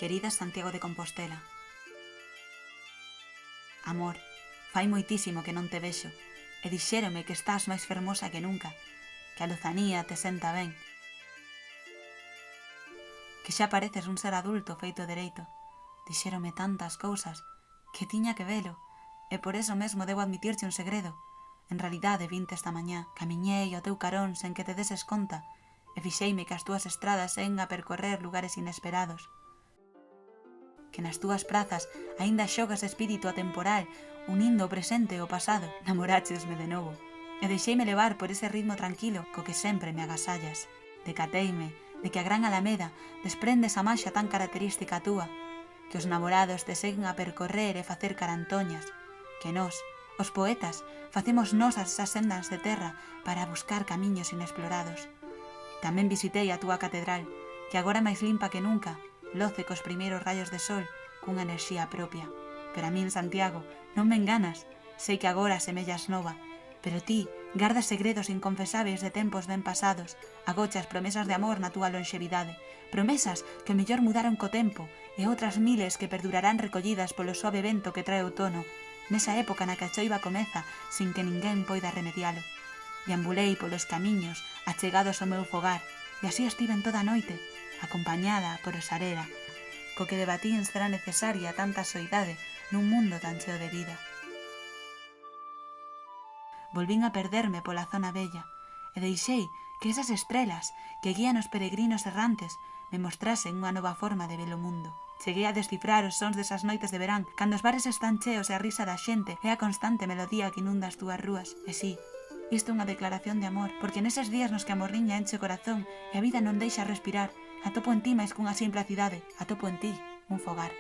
Querida Santiago de Compostela. Amor, fai moitísimo que non te vexo, e dixérome que estás máis fermosa que nunca, que a lozanía te senta ben, que xa pareces un ser adulto feito dereito. Dixérome tantas cousas que tiña que velo, e por eso mesmo debo admitirte un segredo. En realidade vinte esta mañá, camiñei ao teu carón sen que te deses conta, e fixeime que as túas estradas en a percorrer lugares inesperados, que nas túas prazas aínda xogas espírito atemporal, unindo o presente e o pasado. Namoráchesme de novo, e deixeime levar por ese ritmo tranquilo co que sempre me agasallas. Decateime de que a gran alameda desprende esa manxa tan característica túa, que os namorados te seguen a percorrer e facer carantoñas, que nós, os poetas, facemos nosas esas sendas de terra para buscar camiños inexplorados. Tamén visitei a túa catedral, que agora máis limpa que nunca, loce cos primeiros rayos de sol cunha enerxía propia. Pero a min, Santiago, non me enganas. Sei que agora semellas nova, pero ti gardas segredos inconfesáveis de tempos ben pasados, agochas promesas de amor na túa longevidade, promesas que o mellor mudaron co tempo e outras miles que perdurarán recollidas polo suave vento que trae outono, nesa época na que a choiva comeza sin que ninguén poida remedialo. Deambulei polos camiños achegados ao meu fogar, e así estiven toda a noite, acompañada por Osarera, co que debatín será necesaria tanta soidade nun mundo tan cheo de vida. Volvín a perderme pola zona bella, e deixei que esas estrelas que guían os peregrinos errantes me mostrasen unha nova forma de ver o mundo. Cheguei a descifrar os sons desas noites de verán, cando os bares están cheos e a risa da xente é a constante melodía que inunda as túas rúas. E sí, isto é unha declaración de amor, porque neses días nos que a morriña enche o corazón e a vida non deixa respirar, atopo en ti máis cunha simple cidade, atopo en ti un fogar.